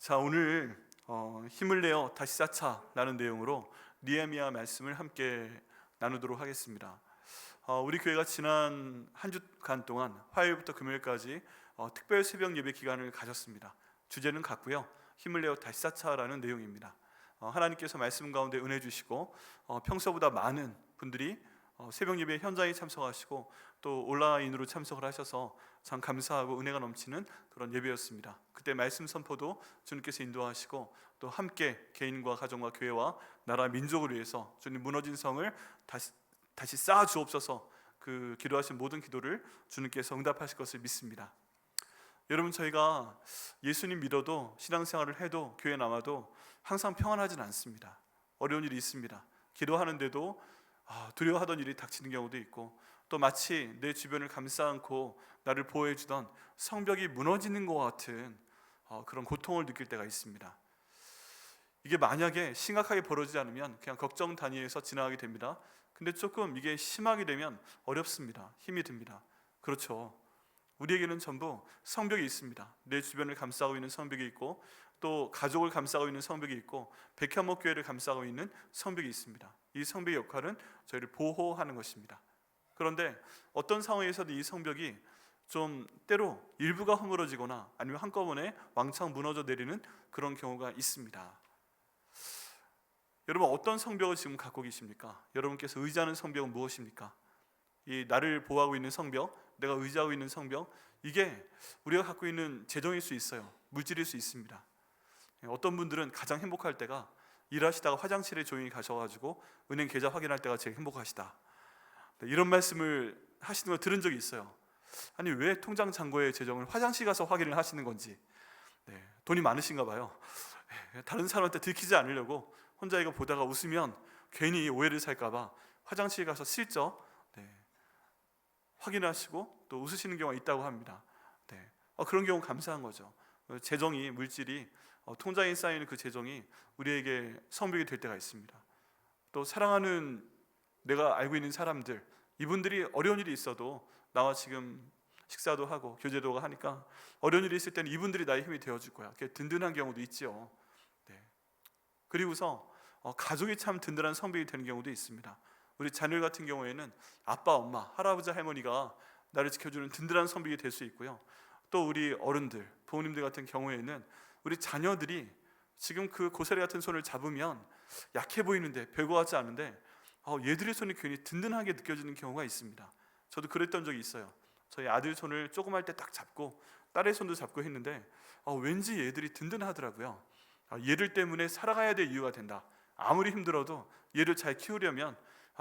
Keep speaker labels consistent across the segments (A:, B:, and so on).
A: 자, 오늘 힘을 내어 다시 쌓자라는 내용으로 느헤미야 말씀을 함께 나누도록 하겠습니다. 우리 교회가 지난 한 주간 동안 화요일부터 금요일까지 특별 새벽 예배 기간을 가졌습니다. 주제는 같고요. 힘을 내어 다시 쌓자라는 내용입니다. 하나님께서 말씀 가운데 은혜 주시고 평소보다 많은 분들이 새벽 예배 현장에 참석하시고 또 온라인으로 참석을 하셔서 참 감사하고 은혜가 넘치는 그런 예배였습니다. 그때 말씀 선포도 주님께서 인도하시고 또 함께 개인과 가정과 교회와 나라 민족을 위해서 주님 무너진 성을 다시 쌓아 주옵소서, 그 기도하신 모든 기도를 주님께서 응답하실 것을 믿습니다. 여러분, 저희가 예수님 믿어도 신앙생활을 해도 교회 남아도 항상 평안하진 않습니다. 어려운 일이 있습니다. 기도하는데도 두려워하던 일이 닥치는 경우도 있고, 또 마치 내 주변을 감싸 안고 나를 보호해 주던 성벽이 무너지는 것 같은 그런 고통을 느낄 때가 있습니다. 이게 만약에 심각하게 벌어지지 않으면 그냥 걱정 단위에서 지나가게 됩니다. 근데 조금 이게 심하게 되면 어렵습니다. 힘이 듭니다. 그렇죠. 우리에게는 전부 성벽이 있습니다. 내 주변을 감싸고 있는 성벽이 있고, 또 가족을 감싸고 있는 성벽이 있고, 백현목 교회를 감싸고 있는 성벽이 있습니다. 이 성벽의 역할은 저희를 보호하는 것입니다. 그런데 어떤 상황에서도 이 성벽이 좀 때로 일부가 허물어지거나 아니면 한꺼번에 왕창 무너져 내리는 그런 경우가 있습니다. 여러분, 어떤 성벽을 지금 갖고 계십니까? 여러분께서 의지하는 성벽은 무엇입니까? 이 나를 보호하고 있는 성벽, 내가 의지하고 있는 성벽, 이게 우리가 갖고 있는 재정일 수 있어요. 물질일 수 있습니다. 어떤 분들은 가장 행복할 때가 일하시다가 화장실에 조용히 가셔가지고 은행 계좌 확인할 때가 제일 행복하시다, 이런 말씀을 하시는 걸 들은 적이 있어요. 아니, 왜 통장 잔고의 재정을 화장실 가서 확인을 하시는 건지. 돈이 많으신가 봐요. 다른 사람한테 들키지 않으려고 혼자 이거 보다가 웃으면 괜히 오해를 살까 봐 화장실 가서 슬쩍 확인하시고 또 웃으시는 경우가 있다고 합니다. 그런 경우 감사한 거죠. 재정이, 물질이, 통장에 쌓이는 그 재정이 우리에게 성벽이 될 때가 있습니다. 또 사랑하는 내가 알고 있는 사람들, 이분들이 어려운 일이 있어도 나와 지금 식사도 하고 교제도 하니까 어려운 일이 있을 때는 이분들이 나의 힘이 되어줄 거야, 이렇게 든든한 경우도 있죠. 그리고서 가족이 참 든든한 성벽이 되는 경우도 있습니다. 우리 자녀 같은 경우에는 아빠, 엄마, 할아버지, 할머니가 나를 지켜주는 든든한 성벽이 될 수 있고요. 또 우리 어른들, 부모님들 같은 경우에는 우리 자녀들이 지금 그 고사리 같은 손을 잡으면 약해 보이는데, 별거 같지 않은데 얘들의 손이 괜히 든든하게 느껴지는 경우가 있습니다. 저도 그랬던 적이 있어요. 저희 아들 손을 조금 할 때 딱 잡고 딸의 손도 잡고 했는데 왠지 얘들이 든든하더라고요. 얘를 때문에 살아가야 될 이유가 된다. 아무리 힘들어도 얘를 잘 키우려면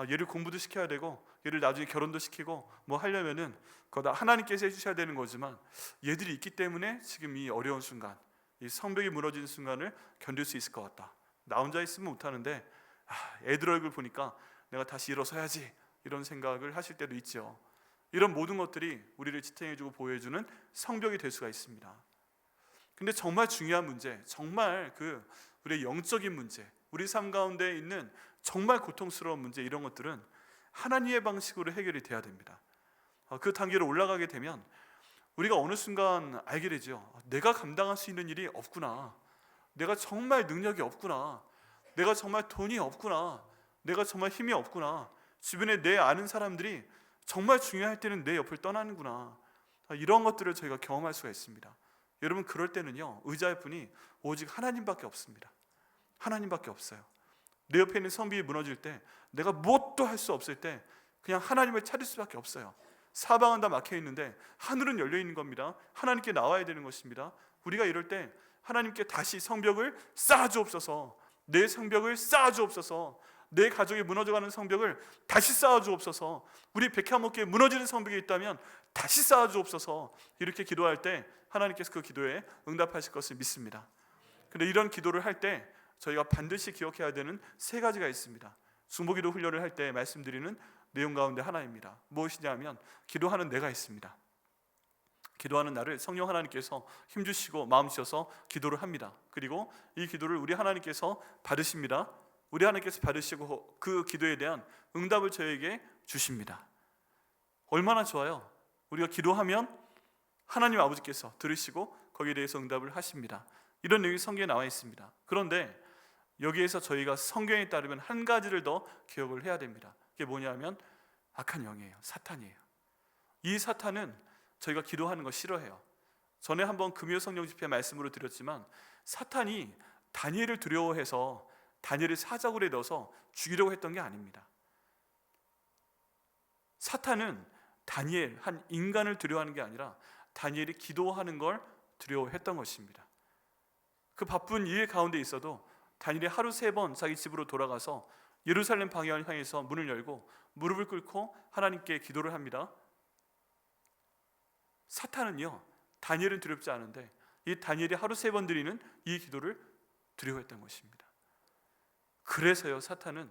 A: 얘를 공부도 시켜야 되고, 얘를 나중에 결혼도 시키고 뭐 하려면은 그거 다 하나님께서 해주셔야 되는 거지만, 얘들이 있기 때문에 지금 이 어려운 순간, 이 성벽이 무너지는 순간을 견딜 수 있을 것 같다. 나 혼자 있으면 못하는데 애들 얼굴 보니까 내가 다시 일어서야지, 이런 생각을 하실 때도 있죠. 이런 모든 것들이 우리를 지탱해주고 보호해주는 성벽이 될 수가 있습니다. 근데 정말 중요한 문제, 정말 우리의 영적인 문제, 우리 삶 가운데 있는 정말 고통스러운 문제, 이런 것들은 하나님의 방식으로 해결이 돼야 됩니다. 그 단계로 올라가게 되면 우리가 어느 순간 알게 되죠. 내가 감당할 수 있는 일이 없구나, 내가 정말 능력이 없구나, 내가 정말 돈이 없구나, 내가 정말 힘이 없구나, 주변에 내 아는 사람들이 정말 중요할 때는 내 옆을 떠나는구나, 이런 것들을 저희가 경험할 수가 있습니다. 여러분, 그럴 때는요, 의지할 분이 오직 하나님밖에 없습니다. 하나님밖에 없어요. 내 옆에 있는 성벽이 무너질 때, 내가 무엇도 할 수 없을 때 그냥 하나님을 찾을 수밖에 없어요. 사방은 다 막혀 있는데 하늘은 열려 있는 겁니다. 하나님께 나와야 되는 것입니다. 우리가 이럴 때 하나님께 다시 성벽을 쌓아주옵소서, 내 성벽을 쌓아주옵소서, 내 가족이 무너져가는 성벽을 다시 쌓아주옵소서, 우리 백화목교에 무너지는 성벽이 있다면 다시 쌓아주옵소서, 이렇게 기도할 때 하나님께서 그 기도에 응답하실 것을 믿습니다. 그런데 이런 기도를 할 때 저희가 반드시 기억해야 되는 세 가지가 있습니다. 중보기도 훈련을 할 때 말씀드리는 내용 가운데 하나입니다. 무엇이냐면, 기도하는 내가 있습니다. 기도하는 나를 성령 하나님께서 힘주시고 마음 주셔서 기도를 합니다. 그리고 이 기도를 우리 하나님께서 받으십니다. 우리 하나님께서 받으시고 그 기도에 대한 응답을 저에게 주십니다. 얼마나 좋아요. 우리가 기도하면 하나님 아버지께서 들으시고 거기에 대해서 응답을 하십니다. 이런 내용이 성경에 나와 있습니다. 그런데 여기에서 저희가 성경에 따르면 한 가지를 더 기억을 해야 됩니다. 그게 뭐냐면 악한 영이에요. 사탄이에요. 이 사탄은 저희가 기도하는 거 싫어해요. 전에 한번 금요 성령 집회 말씀으로 드렸지만 사탄이 다니엘을 두려워해서 다니엘을 사자굴에 넣어서 죽이려고 했던 게 아닙니다. 사탄은 다니엘, 한 인간을 두려워하는 게 아니라 다니엘이 기도하는 걸 두려워했던 것입니다. 그 바쁜 일 가운데 있어도 다니엘이 하루 3번 자기 집으로 돌아가서 예루살렘 방향을 향해서 문을 열고 무릎을 꿇고 하나님께 기도를 합니다. 사탄은요, 다니엘은 두렵지 않은데 이 다니엘이 하루 3번 드리는 이 기도를 두려워했던 것입니다. 그래서요, 사탄은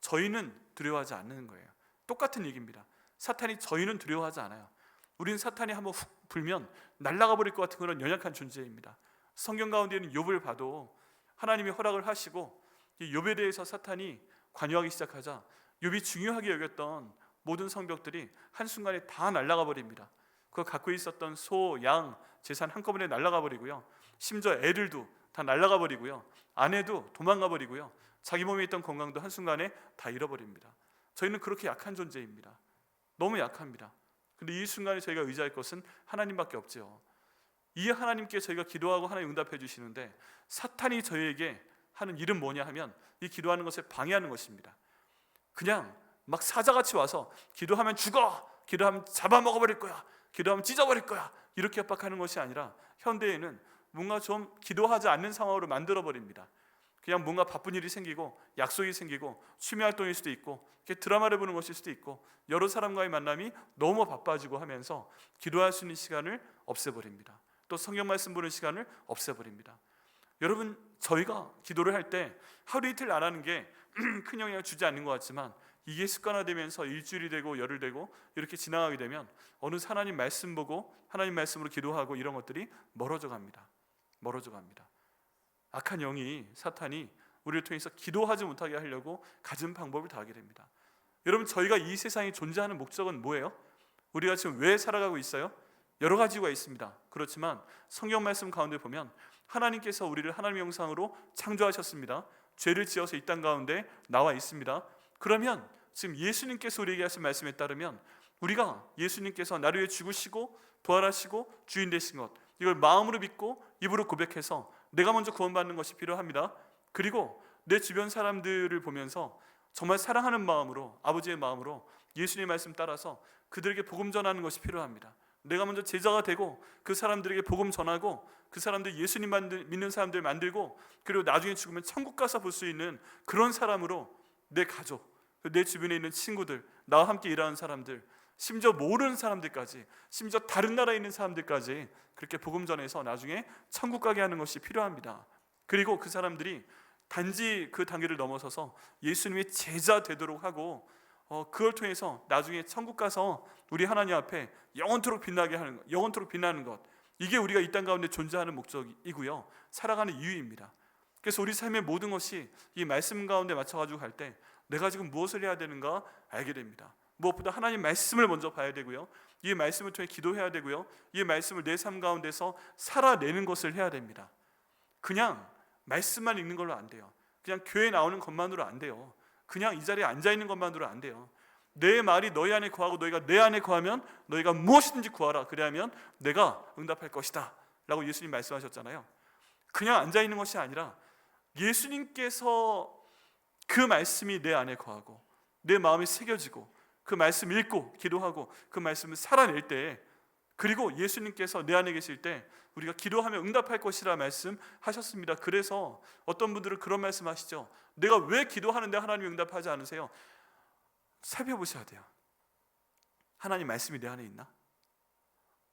A: 저희는 두려워하지 않는 거예요. 똑같은 얘기입니다. 사탄이 저희는 두려워하지 않아요. 우리는 사탄이 한번 훅 불면 날아가 버릴 것 같은 그런 연약한 존재입니다. 성경 가운데 있는 욥을 봐도 하나님이 허락을 하시고 이 욥에 대해서 사탄이 관여하기 시작하자 욥이 중요하게 여겼던 모든 성벽들이 한순간에 다 날아가 버립니다. 그 갖고 있었던 소, 양, 재산 한꺼번에 날아가 버리고요. 심지어 애들도 다 날아가 버리고요. 아내도 도망가 버리고요. 자기 몸에 있던 건강도 한순간에 다 잃어버립니다. 저희는 그렇게 약한 존재입니다. 너무 약합니다. 근데 이 순간에 저희가 의지할 것은 하나님밖에 없죠. 이 하나님께 저희가 기도하고 하나님 응답해 주시는데 사탄이 저희에게 하는 일은 뭐냐 하면 이 기도하는 것을 방해하는 것입니다. 그냥 막 사자같이 와서 기도하면 죽어, 기도하면 잡아먹어버릴 거야, 기도하면 찢어버릴 거야, 이렇게 압박하는 것이 아니라 현대에는 뭔가 좀 기도하지 않는 상황으로 만들어버립니다. 그냥 뭔가 바쁜 일이 생기고 약속이 생기고 취미 활동일 수도 있고 드라마를 보는 것일 수도 있고 여러 사람과의 만남이 너무 바빠지고 하면서 기도할 수 있는 시간을 없애버립니다. 또 성경 말씀 보는 시간을 없애버립니다. 여러분, 저희가 기도를 할 때 하루 이틀 안 하는 게 큰 영향을 주지 않는 것 같지만 이게 습관화되면서 일주일이 되고 열흘 되고 이렇게 지나가게 되면 어느 하나님 말씀 보고 하나님 말씀으로 기도하고 이런 것들이 멀어져 갑니다. 악한 영이, 사탄이 우리를 통해서 기도하지 못하게 하려고 갖은 방법을 다 하게 됩니다. 여러분, 저희가 이 세상에 존재하는 목적은 뭐예요? 우리가 지금 왜 살아가고 있어요? 여러 가지가 있습니다. 그렇지만 성경 말씀 가운데 보면 하나님께서 우리를 하나님의 형상으로 창조하셨습니다. 죄를 지어서 이 땅 가운데 나와 있습니다. 그러면 지금 예수님께서 우리에게 하신 말씀에 따르면 우리가 예수님께서 나를 위해 죽으시고 부활하시고 주인 되신 것, 이걸 마음으로 믿고 입으로 고백해서 내가 먼저 구원받는 것이 필요합니다. 그리고 내 주변 사람들을 보면서 정말 사랑하는 마음으로, 아버지의 마음으로 예수님의 말씀 따라서 그들에게 복음 전하는 것이 필요합니다. 내가 먼저 제자가 되고 그 사람들에게 복음 전하고 그 사람들 예수님 믿는 사람들 만들고 그리고 나중에 죽으면 천국 가서 볼 수 있는 그런 사람으로 내 가족, 내 주변에 있는 친구들, 나와 함께 일하는 사람들, 심지어 모르는 사람들까지, 심지어 다른 나라에 있는 사람들까지 그렇게 복음 전해서 나중에 천국 가게 하는 것이 필요합니다. 그리고 그 사람들이 단지 그 단계를 넘어서서 예수님의 제자 되도록 하고 그걸 통해서 나중에 천국 가서 우리 하나님 앞에 영원토록 빛나게 하는 것, 영원토록 빛나는 것, 이게 우리가 이 땅 가운데 존재하는 목적이고요, 살아가는 이유입니다. 그래서 우리 삶의 모든 것이 이 말씀 가운데 맞춰가지고 갈 때 내가 지금 무엇을 해야 되는가 알게 됩니다. 무엇보다 하나님 말씀을 먼저 봐야 되고요, 이 말씀을 통해 기도해야 되고요, 이 말씀을 내 삶 가운데서 살아내는 것을 해야 됩니다. 그냥 말씀만 읽는 걸로 안 돼요. 그냥 교회 나오는 것만으로 안 돼요. 그냥 이 자리에 앉아있는 것만으로 안 돼요. 내 말이 너희 안에 거하고 너희가 내 안에 거하면 너희가 무엇이든지 구하라, 그래야면 내가 응답할 것이다 라고 예수님 말씀하셨잖아요. 그냥 앉아있는 것이 아니라 예수님께서 그 말씀이 내 안에 거하고 내 마음에 새겨지고 그 말씀 읽고 기도하고 그 말씀을 살아낼 때, 그리고 예수님께서 내 안에 계실 때 우리가 기도하면 응답할 것이라 말씀하셨습니다. 그래서 어떤 분들은 그런 말씀하시죠. 내가 왜 기도하는데 하나님이 응답하지 않으세요? 살펴보셔야 돼요. 하나님 말씀이 내 안에 있나?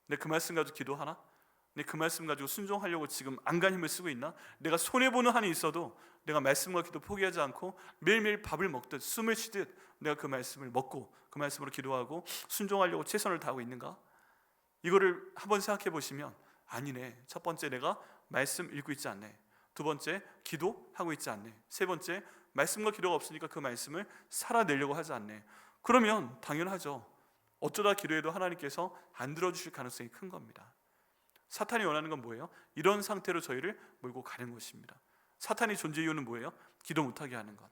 A: 내 그 말씀 가지고 기도하나? 내 그 말씀 가지고 순종하려고 지금 안간 힘을 쓰고 있나? 내가 손해보는 한이 있어도 내가 말씀과 기도 포기하지 않고 매일매일 밥을 먹듯 숨을 쉬듯 내가 그 말씀을 먹고 그 말씀으로 기도하고 순종하려고 최선을 다하고 있는가? 이거를 한번 생각해 보시면 아니네, 첫 번째 내가 말씀 읽고 있지 않네, 두 번째 기도하고 있지 않네, 세 번째 말씀과 기도가 없으니까 그 말씀을 살아내려고 하지 않네. 그러면 당연하죠, 어쩌다 기도해도 하나님께서 안 들어주실 가능성이 큰 겁니다. 사탄이 원하는 건 뭐예요? 이런 상태로 저희를 몰고 가는 것입니다. 사탄의 존재 이유는 뭐예요? 기도 못하게 하는 것,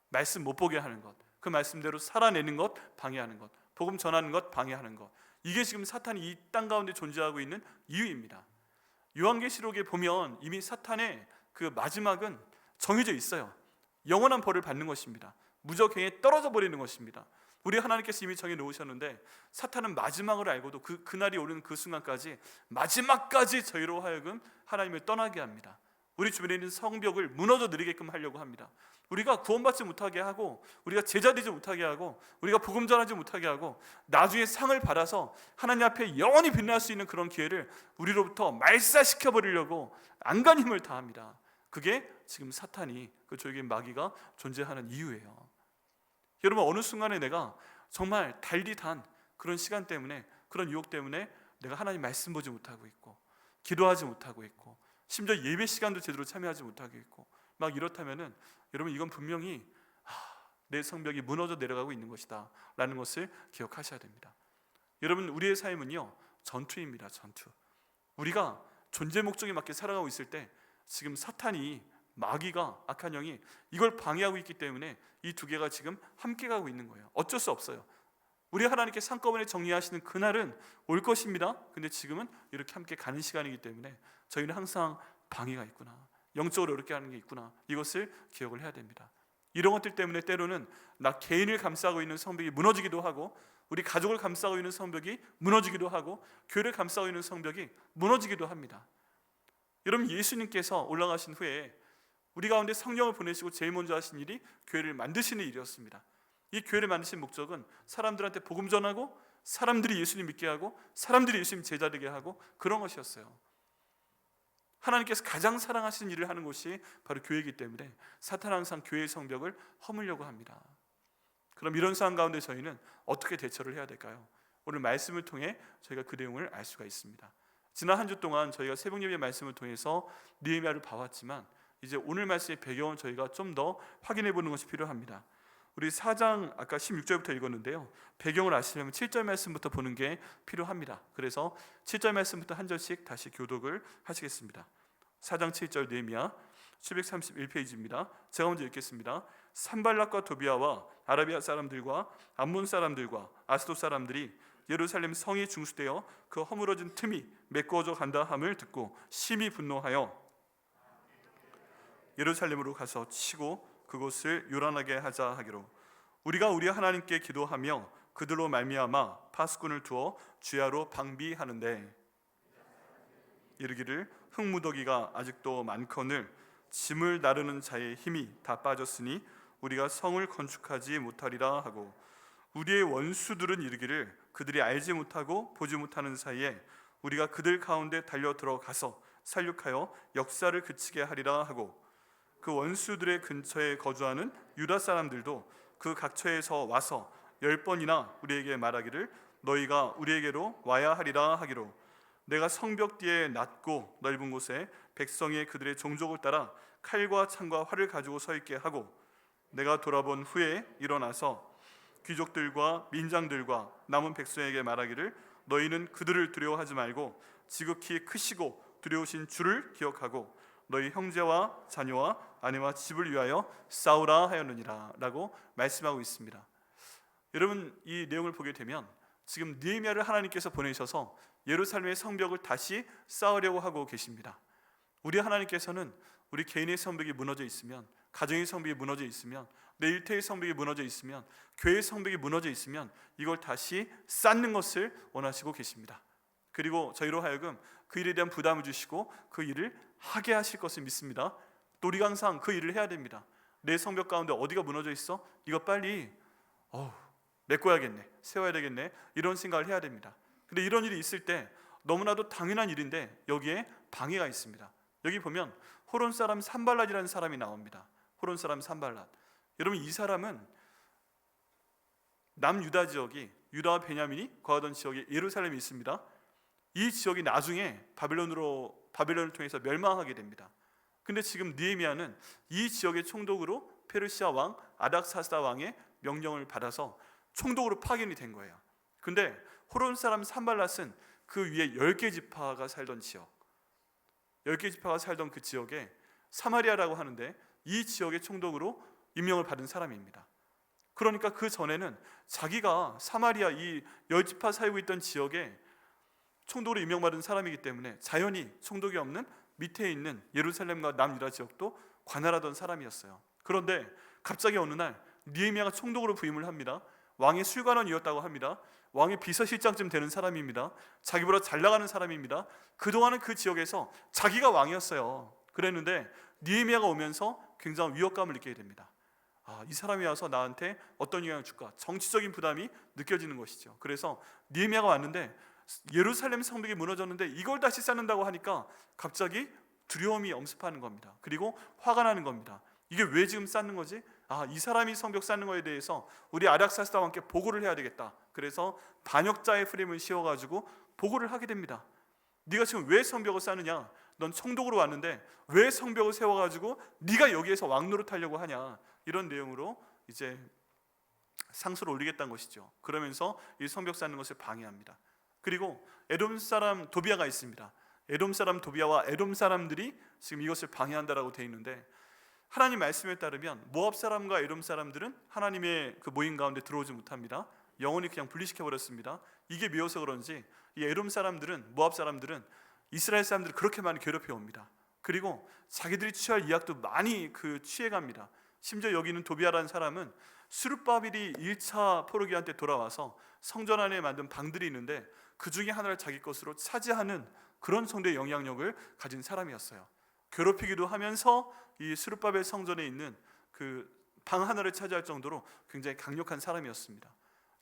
A: 말씀 못 보게 하는 것, 그 말씀대로 살아내는 것 방해하는 것, 복음 전하는 것 방해하는 것. 이게 지금 사탄이 이 땅 가운데 존재하고 있는 이유입니다. 요한계시록에 보면 이미 사탄의 그 마지막은 정해져 있어요. 영원한 벌을 받는 것입니다. 무적행에 떨어져 버리는 것입니다. 우리 하나님께서 이미 정해 놓으셨는데 사탄은 마지막을 알고도 그날이 오는 그 순간까지 마지막까지 저희로 하여금 하나님을 떠나게 합니다. 우리 주변에 있는 성벽을 무너져 내리게끔 하려고 합니다. 우리가 구원받지 못하게 하고, 우리가 제자되지 못하게 하고, 우리가 복음 전하지 못하게 하고, 나중에 상을 받아서 하나님 앞에 영원히 빛날 수 있는 그런 기회를 우리로부터 말살시켜 버리려고 안간 힘을 다합니다. 그게 지금 사탄이, 그 조직인 마귀가 존재하는 이유예요. 여러분, 어느 순간에 내가 정말 달리 단 그런 시간 때문에, 그런 유혹 때문에 내가 하나님 말씀 보지 못하고 있고, 기도하지 못하고 있고, 심지어 예배 시간도 제대로 참여하지 못하고 있고 막 이렇다면은 여러분, 이건 분명히 내 성벽이 무너져 내려가고 있는 것이다 라는 것을 기억하셔야 됩니다. 여러분, 우리의 삶은요 전투입니다. 전투. 우리가 존재 목적에 맞게 살아가고 있을 때 지금 사탄이, 마귀가, 악한 영이 이걸 방해하고 있기 때문에 이 두 개가 지금 함께 가고 있는 거예요. 어쩔 수 없어요. 우리 하나님께서 한꺼번에 정리하시는 그날은 올 것입니다. 근데 지금은 이렇게 함께 가는 시간이기 때문에 저희는 항상 방해가 있구나, 영적으로 어렵게 하는 게 있구나, 이것을 기억을 해야 됩니다. 이런 것들 때문에 때로는 나 개인을 감싸고 있는 성벽이 무너지기도 하고, 우리 가족을 감싸고 있는 성벽이 무너지기도 하고, 교회를 감싸고 있는 성벽이 무너지기도 합니다. 여러분, 예수님께서 올라가신 후에 우리 가운데 성령을 보내시고 제일 먼저 하신 일이 교회를 만드시는 일이었습니다. 이 교회를 만드신 목적은 사람들한테 복음 전하고, 사람들이 예수님 믿게 하고, 사람들이 예수님 제자 되게 하고, 그런 것이었어요. 하나님께서 가장 사랑하시는 일을 하는 곳이 바로 교회이기 때문에 사탄은 항상 교회의 성벽을 허물려고 합니다. 그럼 이런 상황 가운데 저희는 어떻게 대처를 해야 될까요? 오늘 말씀을 통해 저희가 그 내용을 알 수가 있습니다. 지난 한 주 동안 저희가 새벽 예배 말씀을 통해서 느헤미야를 봐왔지만, 이제 오늘 말씀의 배경을 저희가 좀 더 확인해 보는 것이 필요합니다. 우리 4장 아까 16절부터 읽었는데요, 배경을 아시려면 7절 말씀부터 보는 게 필요합니다. 그래서 7절 말씀부터 한 절씩 다시 교독을 하시겠습니다. 4장 7절 느헤미야 731페이지입니다. 제가 먼저 읽겠습니다. 산발락과 도비아와 아라비아 사람들과 암몬 사람들과 아스돗 사람들이 예루살렘 성이 중수되어 그 허물어진 틈이 메꾸어져 간다 함을 듣고 심히 분노하여 예루살렘으로 가서 치고 그곳을 요란하게 하자 하기로, 우리가 우리 하나님께 기도하며 그들로 말미암아 파수꾼을 두어 주야로 방비하는데, 이르기를 흙무더기가 아직도 많거늘 짐을 나르는 자의 힘이 다 빠졌으니 우리가 성을 건축하지 못하리라 하고, 우리의 원수들은 이르기를 그들이 알지 못하고 보지 못하는 사이에 우리가 그들 가운데 달려 들어가서 살육하여 역사를 그치게 하리라 하고, 그 원수들의 근처에 거주하는 유다 사람들도 그 각처에서 와서 10번이나 우리에게 말하기를 너희가 우리에게로 와야 하리라 하기로, 내가 성벽 뒤에 낮고 넓은 곳에 백성이 그들의 종족을 따라 칼과 창과 활을 가지고 서 있게 하고, 내가 돌아본 후에 일어나서 귀족들과 민장들과 남은 백성에게 말하기를 너희는 그들을 두려워하지 말고 지극히 크시고 두려우신 주를 기억하고 너희 형제와 자녀와 아내와 집을 위하여 싸우라 하였느니라 라고 말씀하고 있습니다. 여러분, 이 내용을 보게 되면 지금 느헤미야를 하나님께서 보내셔서 예루살렘의 성벽을 다시 쌓으려고 하고 계십니다. 우리 하나님께서는 우리 개인의 성벽이 무너져 있으면, 가정의 성벽이 무너져 있으면, 내 일터의 성벽이 무너져 있으면, 교회의 성벽이 무너져 있으면 이걸 다시 쌓는 것을 원하시고 계십니다. 그리고 저희로 하여금 그 일에 대한 부담을 주시고 그 일을 하게 하실 것을 믿습니다. 또 우리가 항상 그 일을 해야 됩니다. 내 성벽 가운데 어디가 무너져 있어? 이거 빨리 메꿔야겠네, 세워야 되겠네, 이런 생각을 해야 됩니다. 근데 이런 일이 있을 때 너무나도 당연한 일인데 여기에 방해가 있습니다. 여기 보면 호론 사람 산발랏이라는 사람이 나옵니다. 호론 사람 산발랏. 여러분, 이 사람은 남유다 지역이, 유다와 베냐민이 거하던 지역에 예루살렘이 있습니다. 이 지역이 나중에 바벨론을 통해서 멸망하게 됩니다. 근데 지금 느헤미야는 이 지역의 총독으로 페르시아 왕 아닥사스다 왕의 명령을 받아서 총독으로 파견이 된 거예요. 근데 호론 사람 산발랏은 그 위에 10개 지파가 살던 지역, 10개 지파가 살던 그 지역에 사마리아라고 하는데 이 지역의 총독으로 임명을 받은 사람입니다. 그러니까 그 전에는 자기가 사마리아 이 10지파 살고 있던 지역에 총독으로 임명받은 사람이기 때문에 자연히 총독이 없는 밑에 있는 예루살렘과 남유다 지역도 관할하던 사람이었어요. 그런데 갑자기 어느 날 느헤미야가 총독으로 부임을 합니다. 왕의 술관원이었다고 합니다. 왕의 비서실장쯤 되는 사람입니다. 자기보다 잘 나가는 사람입니다. 그동안은 그 지역에서 자기가 왕이었어요. 그랬는데 느헤미야가 오면서 굉장한 위협감을 느끼게 됩니다. 이 사람이 와서 나한테 어떤 영향을 줄까? 정치적인 부담이 느껴지는 것이죠. 그래서 느헤미야가 왔는데 예루살렘 성벽이 무너졌는데 이걸 다시 쌓는다고 하니까 갑자기 두려움이 엄습하는 겁니다. 그리고 화가 나는 겁니다. 이게 왜 지금 쌓는 거지? 이 사람이 성벽 쌓는 거에 대해서 우리 아닥사스다와 함께 보고를 해야 되겠다. 그래서 반역자의 프레임을 씌워가지고 보고를 하게 됩니다. 네가 지금 왜 성벽을 쌓느냐? 넌 총독으로 왔는데 왜 성벽을 세워가지고 네가 여기에서 왕노릇하려고 하냐? 이런 내용으로 이제 상소를 올리겠다는 것이죠. 그러면서 이 성벽 쌓는 것을 방해합니다. 그리고 에돔 사람 도비아가 있습니다. 에돔 사람 도비아와 에돔 사람들이 지금 이것을 방해한다라고 되어 있는데, 하나님 말씀에 따르면 모압 사람과 에돔 사람들은 하나님의 그 모임 가운데 들어오지 못합니다. 영원히 그냥 분리시켜 버렸습니다. 이게 미워서 그런지 이 에돔 사람들은, 모압 사람들은 이스라엘 사람들을 그렇게 많이 괴롭혀 옵니다. 그리고 자기들이 취할 이약도 많이 취해갑니다. 심지어 여기 있는 도비아라는 사람은 스룹바벨이 1차 포로기한 때 돌아와서 성전 안에 만든 방들이 있는데 그 중에 하나를 자기 것으로 차지하는 그런 정도의 영향력을 가진 사람이었어요. 괴롭히기도 하면서 이 스룹바벨 성전에 있는 그 방 하나를 차지할 정도로 굉장히 강력한 사람이었습니다.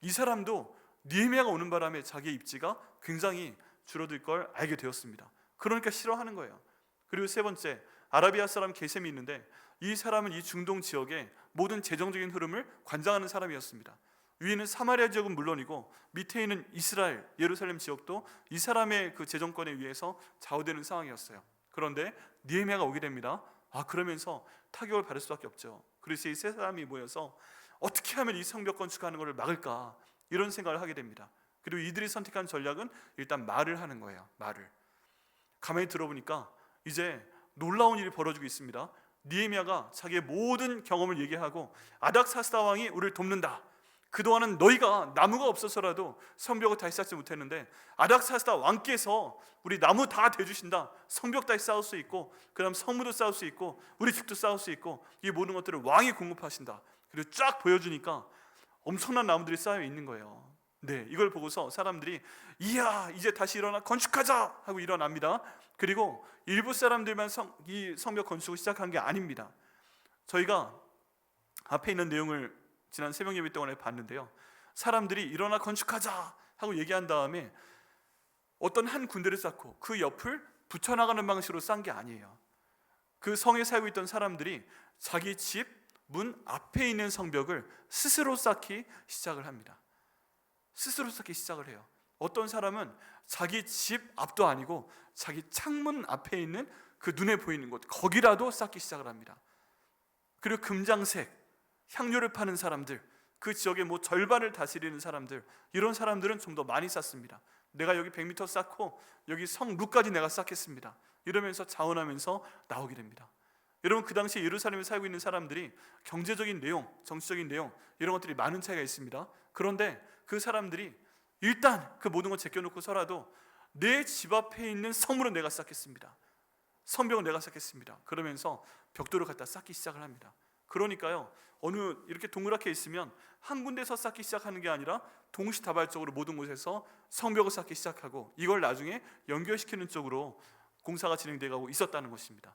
A: 이 사람도 느헤미야가 오는 바람에 자기의 입지가 굉장히 줄어들 걸 알게 되었습니다. 그러니까 싫어하는 거예요. 그리고 세 번째, 아라비아 사람 게셈이 있는데 이 사람은 이 중동 지역의 모든 재정적인 흐름을 관장하는 사람이었습니다. 위에는 사마리아 지역은 물론이고 밑에 있는 이스라엘, 예루살렘 지역도 이 사람의 그 재정권에 의해서 좌우되는 상황이었어요. 그런데 느헤미야가 오게 됩니다. 그러면서 타격을 받을 수밖에 없죠. 그래서 이 세 사람이 모여서 어떻게 하면 이 성벽 건축하는 것을 막을까, 이런 생각을 하게 됩니다. 그리고 이들이 선택한 전략은 일단 말을 하는 거예요. 말을. 가만히 들어보니까 이제 놀라운 일이 벌어지고 있습니다. 느헤미야가 자기의 모든 경험을 얘기하고 아닥사스다 왕이 우리를 돕는다. 그동안은 너희가 나무가 없어서라도 성벽을 다시 쌓지 못했는데 아닥사스다 왕께서 우리 나무 다 대주신다. 성벽 다시 쌓을 수 있고, 그 다음 성문도 쌓을 수 있고, 우리 집도 쌓을 수 있고, 이 모든 것들을 왕이 공급하신다. 그리고 쫙 보여주니까 엄청난 나무들이 쌓여 있는 거예요. 네, 이걸 보고서 사람들이 이야, 이제 다시 일어나 건축하자 하고 일어납니다. 그리고 일부 사람들만 이 성벽 건축을 시작한 게 아닙니다. 저희가 앞에 있는 내용을 지난 새벽 예배 동안에 봤는데요, 사람들이 일어나 건축하자 하고 얘기한 다음에 어떤 한 군대를 쌓고 그 옆을 붙여나가는 방식으로 쌓은 게 아니에요. 그 성에 살고 있던 사람들이 자기 집 문 앞에 있는 성벽을 스스로 쌓기 시작을 합니다. 스스로 쌓기 시작을 해요. 어떤 사람은 자기 집 앞도 아니고 자기 창문 앞에 있는 그 눈에 보이는 곳, 거기라도 쌓기 시작을 합니다. 그리고 금장색, 향료를 파는 사람들, 그 지역의 절반을 다스리는 사람들, 이런 사람들은 좀 더 많이 쌓습니다. 내가 여기 100m 쌓고 여기 성 루까지 내가 쌓겠습니다. 이러면서 자원하면서 나오게 됩니다. 여러분, 그 당시 예루살렘에 살고 있는 사람들이 경제적인 내용, 정치적인 내용, 이런 것들이 많은 차이가 있습니다. 그런데 그 사람들이 일단 그 모든 걸 제껴놓고서라도 내 집 앞에 있는 성문은 내가 쌓겠습니다. 성벽은 내가 쌓겠습니다. 그러면서 벽돌을 갖다 쌓기 시작을 합니다. 그러니까요, 어느 이렇게 동그랗게 있으면 한 군데서 쌓기 시작하는 게 아니라 동시다발적으로 모든 곳에서 성벽을 쌓기 시작하고, 이걸 나중에 연결시키는 쪽으로 공사가 진행되고 있었다는 것입니다.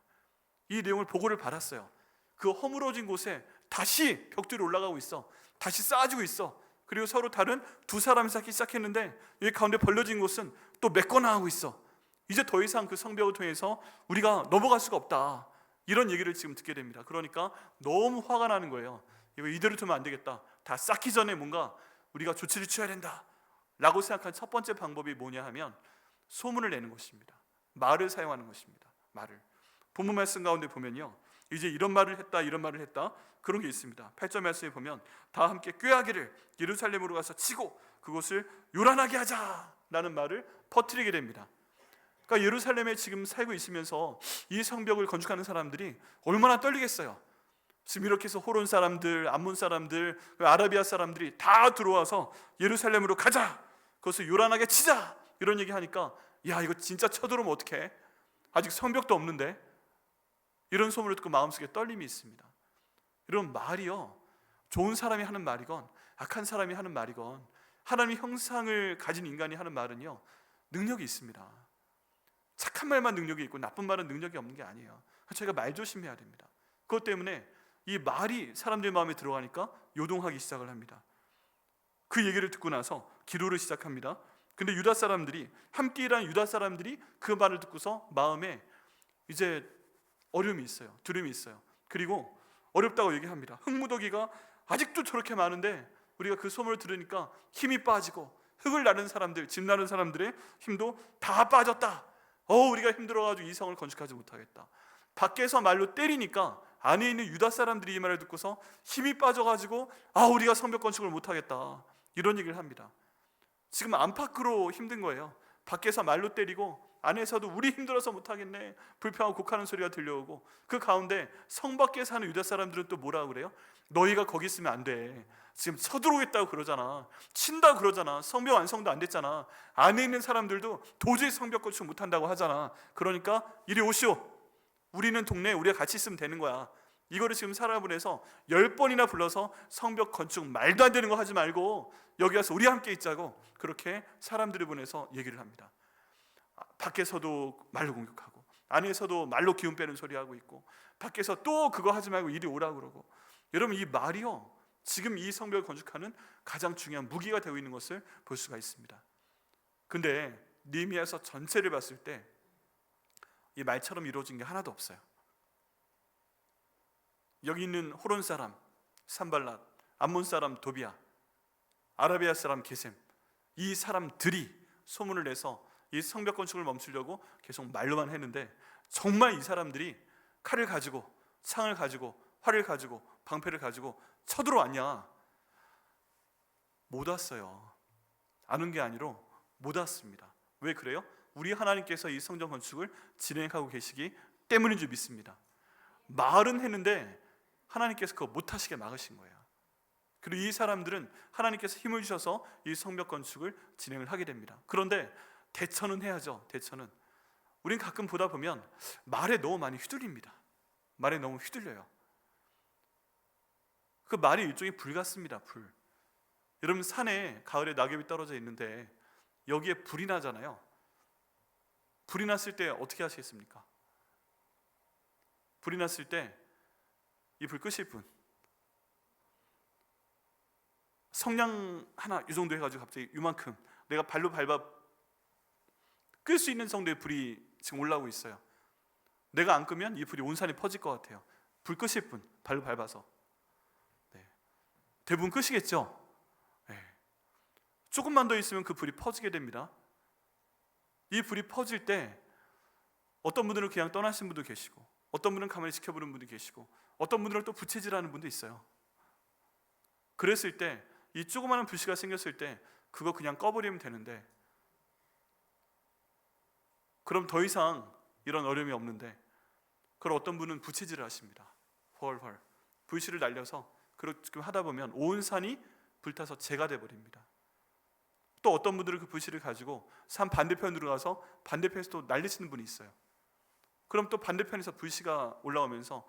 A: 이 내용을 보고를 받았어요. 그 허물어진 곳에 다시 벽돌이 올라가고 있어. 다시 쌓아지고 있어. 그리고 서로 다른 두 사람이 쌓기 시작했는데 여기 가운데 벌려진 곳은 또 메꿔 나가고 있어. 이제 더 이상 그 성벽을 통해서 우리가 넘어갈 수가 없다. 이런 얘기를 지금 듣게 됩니다. 그러니까 너무 화가 나는 거예요. 이거 이대로 두면 안 되겠다. 다 쌓기 전에 뭔가 우리가 조치를 취해야 된다 라고 생각한 첫 번째 방법이 뭐냐 하면 소문을 내는 것입니다. 말을 사용하는 것입니다. 말을. 본문 말씀 가운데 보면요, 이제 이런 말을 했다, 이런 말을 했다, 그런 게 있습니다. 8절 말씀에 보면 다 함께 꾀하기를 예루살렘으로 가서 치고 그곳을 요란하게 하자, 라는 말을 퍼뜨리게 됩니다. 그러니까 예루살렘에 지금 살고 있으면서 이 성벽을 건축하는 사람들이 얼마나 떨리겠어요. 지금 이렇게 해서 호론 사람들, 암몬 사람들, 아라비아 사람들이 다 들어와서 예루살렘으로 가자, 그것을 요란하게 치자, 이런 얘기 하니까 야, 이거 진짜 쳐들어오면 어떡해? 아직 성벽도 없는데. 이런 소문을 듣고 마음속에 떨림이 있습니다. 이런 말이요, 좋은 사람이 하는 말이건 악한 사람이 하는 말이건 하나님의 형상을 가진 인간이 하는 말은요, 능력이 있습니다. 착한 말만 능력이 있고 나쁜 말은 능력이 없는 게 아니에요. 저희가 말 조심해야 됩니다. 그것 때문에 이 말이 사람들 마음에 들어가니까 요동하기 시작을 합니다. 그 얘기를 듣고 나서 기도를 시작합니다. 근데 유다 사람들이, 함께 일한 유다 사람들이 그 말을 듣고서 마음에 이제 어려움이 있어요. 두려움이 있어요. 그리고 어렵다고 얘기합니다. 흙무더기가 아직도 저렇게 많은데 우리가 그 소문을 들으니까 힘이 빠지고 흙을 나른 사람들, 집 나른 사람들의 힘도 다 빠졌다. 우리가 힘들어가지고 이 성을 건축하지 못하겠다. 밖에서 말로 때리니까 안에 있는 유다 사람들이 이 말을 듣고서 힘이 빠져가지고 우리가 성벽 건축을 못하겠다, 이런 얘기를 합니다. 지금 안팎으로 힘든 거예요. 밖에서 말로 때리고 안에서도 우리 힘들어서 못하겠네, 불평하고 곡하는 소리가 들려오고, 그 가운데 성 밖에 사는 유다 사람들은 또 뭐라고 그래요? 너희가 거기 있으면 안 돼. 지금 쳐들어오겠다고 그러잖아. 친다고 그러잖아. 성벽 완성도 안 됐잖아. 안에 있는 사람들도 도저히 성벽 건축 못한다고 하잖아. 그러니까 이리 오시오. 우리는 동네에 우리가 같이 있으면 되는 거야. 이거를 지금 사람을 해서 10번이나 불러서 성벽 건축 말도 안 되는 거 하지 말고 여기 와서 우리 함께 있자고, 그렇게 사람들을 보내서 얘기를 합니다. 밖에서도 말로 공격하고 안에서도 말로 기운 빼는 소리 하고 있고, 밖에서 또 그거 하지 말고 이리 오라고 그러고. 여러분, 이 말이요, 지금 이 성벽을 건축하는 가장 중요한 무기가 되고 있는 것을 볼 수가 있습니다. 근데 느헤미야서 전체를 봤을 때 이 말처럼 이루어진 게 하나도 없어요. 여기 있는 호론 사람 산발랏, 암몬 사람 도비야, 아라비아 사람 게셈, 이 사람들이 소문을 내서 이 성벽 건축을 멈추려고 계속 말로만 했는데, 정말 이 사람들이 칼을 가지고 창을 가지고 활을 가지고 방패를 가지고 쳐들어왔냐? 못 왔어요. 안 온 게 아니라 못 왔습니다. 왜 그래요? 우리 하나님께서 이 성전 건축을 진행하고 계시기 때문인 줄 믿습니다. 말은 했는데 하나님께서 그거 못하시게 막으신 거예요. 그리고 이 사람들은 하나님께서 힘을 주셔서 이 성벽 건축을 진행을 하게 됩니다. 그런데 대처는 해야죠. 대처는 우린 가끔 보다 보면 말에 너무 많이 휘둘립니다. 말에 너무 휘둘려요. 그 말이 일종의 불 같습니다. 불. 여러분, 산에 가을에 낙엽이 떨어져 있는데 여기에 불이 나잖아요. 불이 났을 때 어떻게 하시겠습니까? 불이 났을 때 이 불 끄실 분, 성냥 하나 이 정도 해가지고 갑자기 이만큼 내가 발로 밟아 끌 수 있는 정도의 불이 지금 올라오고 있어요. 내가 안 끄면 이 불이 온 산에 퍼질 것 같아요. 불 끄실 분, 발로 밟아서. 네. 대부분 끄시겠죠? 네. 조금만 더 있으면 그 불이 퍼지게 됩니다. 이 불이 퍼질 때 어떤 분들은 그냥 떠나신 분도 계시고, 어떤 분은 가만히 지켜보는 분도 계시고, 어떤 분들은 또 부채질하는 분도 있어요. 그랬을 때, 이 조그마한 불씨가 생겼을 때 그거 그냥 꺼버리면 되는데, 그럼 더 이상 이런 어려움이 없는데, 그걸 어떤 분은 부채질을 하십니다. 헐헐 불씨를 날려서 그렇게 하다 보면 온 산이 불타서 재가 돼버립니다. 또 어떤 분들은 그 불씨를 가지고 산 반대편으로 가서 반대편에서 또 날리시는 분이 있어요. 그럼 또 반대편에서 불씨가 올라오면서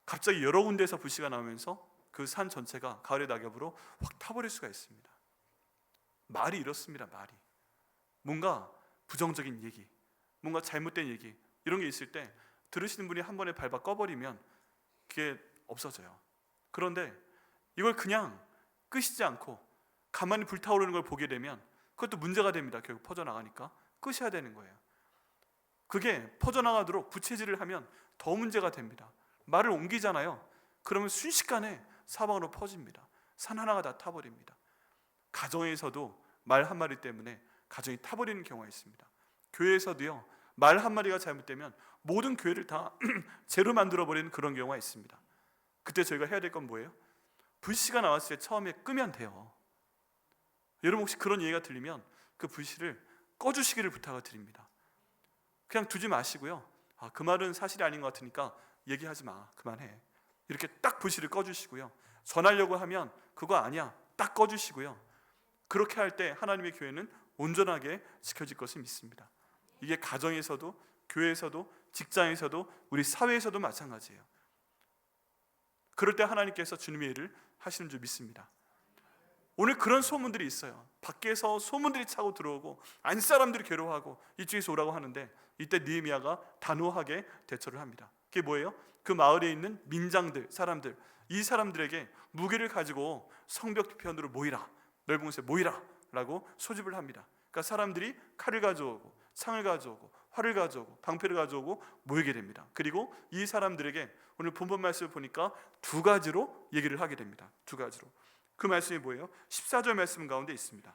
A: 갑자기 여러 군데에서 불씨가 나오면서 그 산 전체가 가을의 낙엽으로 확 타버릴 수가 있습니다. 말이 이렇습니다. 말이 뭔가 부정적인 얘기, 뭔가 잘못된 얘기, 이런 게 있을 때 들으시는 분이 한 번에 밟아 꺼버리면 그게 없어져요. 그런데 이걸 그냥 끄시지 않고 가만히 불타오르는 걸 보게 되면 그것도 문제가 됩니다. 결국 퍼져나가니까 끄셔야 되는 거예요. 그게 퍼져나가도록 부채질을 하면 더 문제가 됩니다. 말을 옮기잖아요. 그러면 순식간에 사방으로 퍼집니다. 산 하나가 다 타버립니다. 가정에서도 말 한마디 때문에 가정이 타버리는 경우가 있습니다. 교회에서도요, 말 한마디가 잘못되면 모든 교회를 다 죄로 만들어버리는 그런 경우가 있습니다. 그때 저희가 해야 될 건 뭐예요? 불씨가 나왔을 때 처음에 끄면 돼요. 여러분, 혹시 그런 얘기가 들리면 그 불씨를 꺼주시기를 부탁을 드립니다. 그냥 두지 마시고요. 그 말은 사실이 아닌 것 같으니까 얘기하지 마, 그만해, 이렇게 딱 불씨를 꺼주시고요. 전하려고 하면 그거 아니야, 딱 꺼주시고요. 그렇게 할 때 하나님의 교회는 온전하게 지켜질 것을 믿습니다. 이게 가정에서도, 교회에서도, 직장에서도, 우리 사회에서도 마찬가지예요. 그럴 때 하나님께서 주님의 일을 하시는 줄 믿습니다. 오늘 그런 소문들이 있어요. 밖에서 소문들이 차고 들어오고 안사람들이 괴로워하고 이쪽에서 오라고 하는데, 이때 느헤미야가 단호하게 대처를 합니다. 그게 뭐예요? 그 마을에 있는 민장들, 사람들, 이 사람들에게 무기를 가지고 성벽 뒤편으로 모이라, 넓은 곳에 모이라 라고 소집을 합니다. 그러니까 사람들이 칼을 가져오고 창을 가져오고 활을 가져오고 방패를 가져오고 모이게 됩니다. 그리고 이 사람들에게 오늘 본문 말씀을 보니까 두 가지로 얘기를 하게 됩니다. 두 가지로. 그 말씀이 뭐예요? 14절 말씀 가운데 있습니다.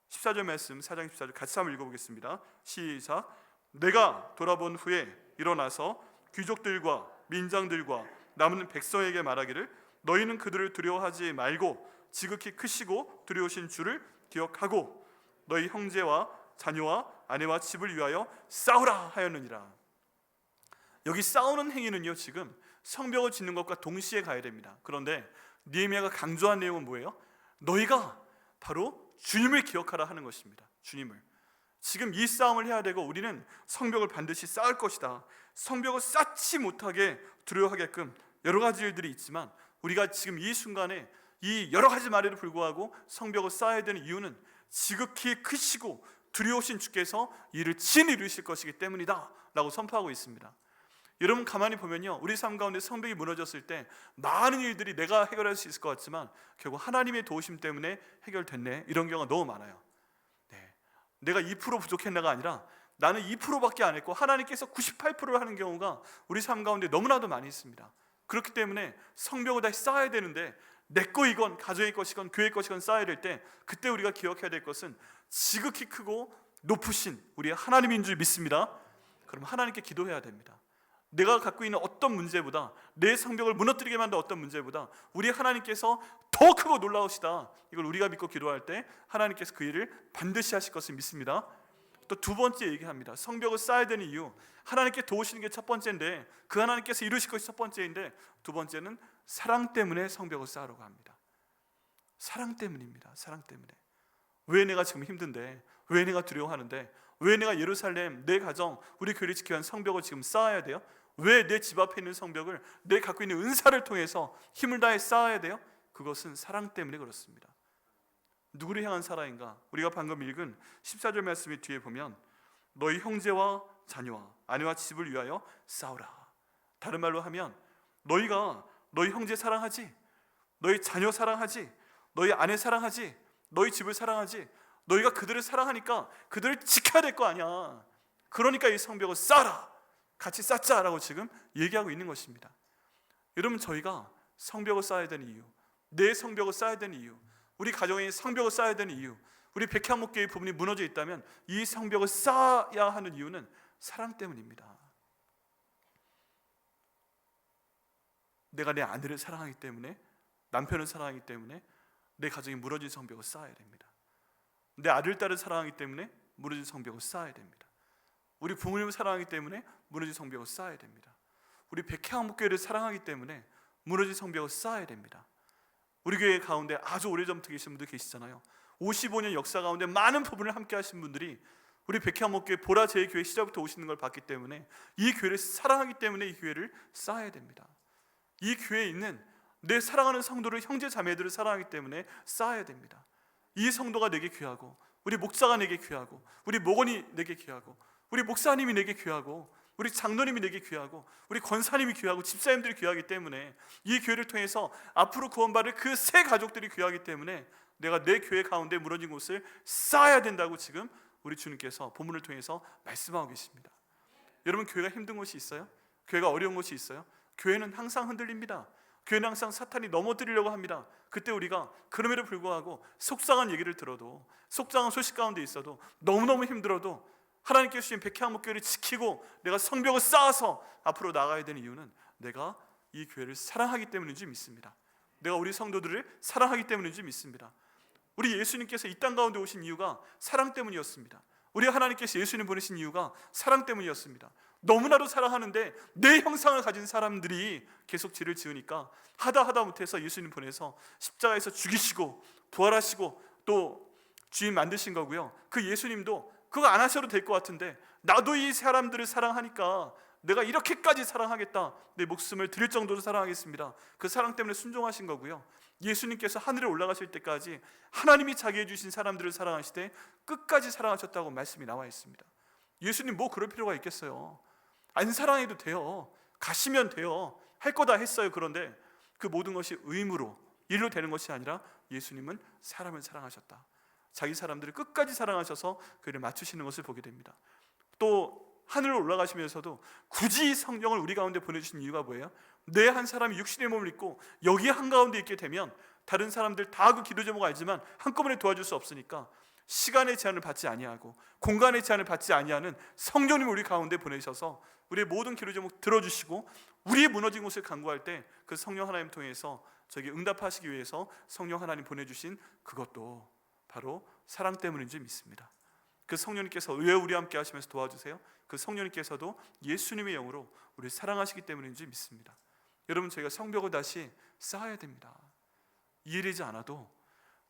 A: 14절 말씀, 4장 14절 같이 한번 읽어보겠습니다. 시작. 내가 돌아본 후에 일어나서 귀족들과 민장들과 남은 백성에게 말하기를, 너희는 그들을 두려워하지 말고 지극히 크시고 두려우신 주를 기억하고 너희 형제와 자녀와 아내와 집을 위하여 싸우라 하였느니라. 여기 싸우는 행위는요, 지금 성벽을 짓는 것과 동시에 가야 됩니다. 그런데 느헤미야가 강조한 내용은 뭐예요? 너희가 바로 주님을 기억하라 하는 것입니다. 주님을. 지금 이 싸움을 해야 되고 우리는 성벽을 반드시 쌓을 것이다. 성벽을 쌓지 못하게 두려워하게끔 여러 가지 일들이 있지만, 우리가 지금 이 순간에 이 여러 가지 말에도 불구하고 성벽을 쌓아야 되는 이유는 지극히 크시고 두려우신 주께서 이를 친히 이루실 것이기 때문이다 라고 선포하고 있습니다. 여러분 가만히 보면요, 우리 삶 가운데 성벽이 무너졌을 때 많은 일들이 내가 해결할 수 있을 것 같지만 결국 하나님의 도우심 때문에 해결됐네, 이런 경우가 너무 많아요. 내가 2% 부족했나가 아니라 나는 2%밖에 안 했고 하나님께서 98%를 하는 경우가 우리 삶 가운데 너무나도 많이 있습니다. 그렇기 때문에 성벽을 다시 쌓아야 되는데, 내 거이건 가정의 것이건 교회의 것이건 쌓아야 될 때, 그때 우리가 기억해야 될 것은 지극히 크고 높으신 우리 하나님인 줄 믿습니다. 그럼 하나님께 기도해야 됩니다. 내가 갖고 있는 어떤 문제보다, 내 성벽을 무너뜨리게 만든 어떤 문제보다 우리 하나님께서 더 크고 놀라우시다, 이걸 우리가 믿고 기도할 때 하나님께서 그 일을 반드시 하실 것을 믿습니다. 또 두 번째 얘기합니다. 성벽을 쌓아야 되는 이유, 하나님께 도우시는 게 첫 번째인데, 그 하나님께서 이루실 것이 첫 번째인데, 두 번째는 사랑 때문에 성벽을 쌓으려고 합니다. 사랑 때문입니다. 사랑 때문에. 왜 내가 지금 힘든데, 왜 내가 두려워하는데, 왜 내가 예루살렘, 내 가정, 우리 교회를 지키기 위한 성벽을 지금 쌓아야 돼요? 왜 내 집 앞에 있는 성벽을 내 갖고 있는 은사를 통해서 힘을 다해 쌓아야 돼요? 그것은 사랑 때문에 그렇습니다. 누구를 향한 사랑인가? 우리가 방금 읽은 14절 말씀의 뒤에 보면 너희 형제와 자녀와 아내와 집을 위하여 싸우라. 다른 말로 하면 너희가 너희 형제 사랑하지, 너희 자녀 사랑하지, 너희 아내 사랑하지, 너희 집을 사랑하지, 너희가 그들을 사랑하니까 그들을 지켜야 될 거 아니야. 그러니까 이 성벽을 쌓아라, 같이 쌓자라고 지금 얘기하고 있는 것입니다. 여러분, 저희가 성벽을 쌓아야 되는 이유, 내 성벽을 쌓아야 되는 이유, 우리 가정에 성벽을 쌓아야 되는 이유, 우리 백향목교의 부분이 무너져 있다면 이 성벽을 쌓아야 하는 이유는 사랑 때문입니다. 내가 내 아내를 사랑하기 때문에, 남편을 사랑하기 때문에 내 가정이 무너진 성벽을 쌓아야 됩니다. 내 아들, 딸을 사랑하기 때문에 무너진 성벽을 쌓아야 됩니다. 우리 부모님을 사랑하기 때문에 무너진 성벽을 쌓아야 됩니다. 우리 백향목교회를 사랑하기 때문에 무너진 성벽을 쌓아야 됩니다. 우리 교회 가운데 아주 오래전부터 계신 분들 계시잖아요. 55년 역사 가운데 많은 부분을 함께 하신 분들이 우리 백향목교회 보라 제일교회 시작부터 오시는 걸 봤기 때문에 이 교회를 사랑하기 때문에 이 교회를 쌓아야 됩니다. 이 교회에 있는 내 사랑하는 성도를, 형제 자매들을 사랑하기 때문에 쌓아야 됩니다. 이 성도가 내게 귀하고, 우리 목사가 내게 귀하고, 우리 목원이 내게 귀하고, 우리 목사님이 내게 귀하고, 우리 장로님이 내게 귀하고, 우리 권사님이 귀하고, 집사님들이 귀하기 때문에 이 교회를 통해서 앞으로 구원받을 그 새 가족들이 귀하기 때문에 내가 내 교회 가운데 무너진 곳을 쌓아야 된다고 지금 우리 주님께서 본문을 통해서 말씀하고 계십니다. 여러분, 교회가 힘든 곳이 있어요? 교회가 어려운 곳이 있어요? 교회는 항상 흔들립니다. 교회는 항상 사탄이 넘어뜨리려고 합니다. 그때 우리가 그럼에도 불구하고 속상한 얘기를 들어도, 속상한 소식 가운데 있어도, 너무너무 힘들어도 하나님께서 주신 백향목교회를 지키고 내가 성벽을 쌓아서 앞으로 나가야 되는 이유는 내가 이 교회를 사랑하기 때문인지 믿습니다. 내가 우리 성도들을 사랑하기 때문인지 믿습니다. 우리 예수님께서 이 땅 가운데 오신 이유가 사랑 때문이었습니다. 우리 하나님께서 예수님 보내신 이유가 사랑 때문이었습니다. 너무나도 사랑하는데 내 형상을 가진 사람들이 계속 죄를 지으니까 하다 못해서 예수님 보내서 십자가에서 죽이시고 부활하시고 또 주인 만드신 거고요. 그 예수님도 그거 안 하셔도 될 것 같은데 나도 이 사람들을 사랑하니까 내가 이렇게까지 사랑하겠다, 내 목숨을 드릴 정도로 사랑하겠습니다. 그 사랑 때문에 순종하신 거고요. 예수님께서 하늘에 올라가실 때까지 하나님이 자기해 주신 사람들을 사랑하시되 끝까지 사랑하셨다고 말씀이 나와 있습니다. 예수님 뭐 그럴 필요가 있겠어요. 안 사랑해도 돼요. 가시면 돼요. 할 거 다 했어요. 그런데 그 모든 것이 의무로 일로 되는 것이 아니라 예수님은 사람을 사랑하셨다. 자기 사람들을 끝까지 사랑하셔서 그를 맞추시는 것을 보게 됩니다. 또 하늘로 올라가시면서도 굳이 성령을 우리 가운데 보내주신 이유가 뭐예요? 내 한 사람이 육신의 몸을 입고 여기 한가운데 있게 되면 다른 사람들 다 그 기도 제목 알지만 한꺼번에 도와줄 수 없으니까 시간의 제한을 받지 아니하고 공간의 제한을 받지 아니하는 성령님을 우리 가운데 보내셔서 우리의 모든 기도 제목 들어주시고 우리의 무너진 곳을 간구할 때 그 성령 하나님 통해서 저에게 응답하시기 위해서 성령 하나님 보내주신 그것도 바로 사랑 때문인 줄 믿습니다. 그 성령님께서 왜 우리와 함께 하시면서 도와주세요? 그 성령님께서도 예수님의 영으로 우리를 사랑하시기 때문인 줄 믿습니다. 여러분, 저희가 성벽을 다시 쌓아야 됩니다. 이해되지 않아도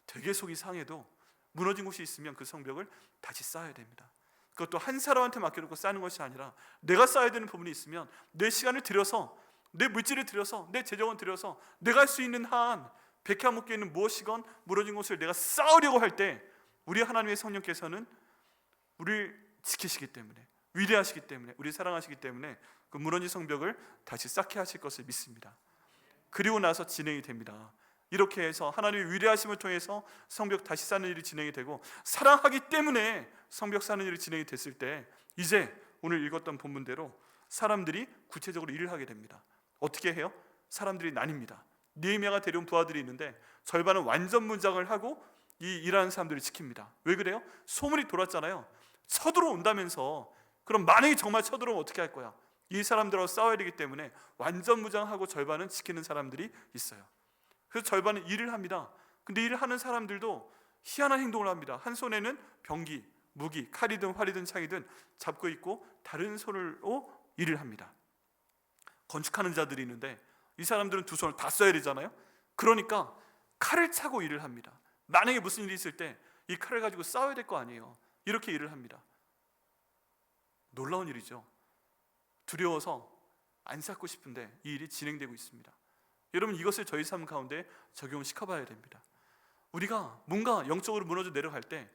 A: 되게 속이 상해도 무너진 곳이 있으면 그 성벽을 다시 쌓아야 됩니다. 그것도 한 사람한테 맡겨놓고 쌓는 것이 아니라 내가 쌓아야 되는 부분이 있으면 내 시간을 들여서, 내 물질을 들여서, 내 재정을 들여서 내가 할 수 있는 한 백해 안 묶여 있는 무엇이건 무너진 곳을 내가 쌓으려고 할 때 우리 하나님의 성령께서는 우리를 지키시기 때문에, 위대하시기 때문에, 우리 사랑하시기 때문에 그 무너진 성벽을 다시 쌓게 하실 것을 믿습니다. 그리고 나서 진행이 됩니다. 이렇게 해서 하나님의 위대하심을 통해서 성벽 다시 쌓는 일이 진행이 되고, 사랑하기 때문에 성벽 쌓는 일이 진행이 됐을 때 이제 오늘 읽었던 본문대로 사람들이 구체적으로 일을 하게 됩니다. 어떻게 해요? 사람들이 나뉩니다. 느헤미야가 데려온 부하들이 있는데 절반은 완전 문장을 하고 이 일하는 사람들을 지킵니다. 왜 그래요? 소문이 돌았잖아요. 쳐들어온다면서. 그럼 만약에 정말 쳐들어오면 어떻게 할 거야? 이 사람들하고 싸워야 되기 때문에 완전 무장하고 절반은 지키는 사람들이 있어요. 그래서 절반은 일을 합니다. 근데 일을 하는 사람들도 희한한 행동을 합니다. 한 손에는 병기, 무기, 칼이든 활이든 창이든 잡고 있고 다른 손으로 일을 합니다. 건축하는 자들이 있는데 이 사람들은 두 손을 다 써야 되잖아요. 그러니까 칼을 차고 일을 합니다. 만약에 무슨 일이 있을 때 이 칼을 가지고 싸워야 될 거 아니에요. 이렇게 일을 합니다. 놀라운 일이죠. 두려워서 안 쌓고 싶은데 이 일이 진행되고 있습니다. 여러분, 이것을 저희 삶 가운데 적용시켜봐야 됩니다. 우리가 뭔가 영적으로 무너져 내려갈 때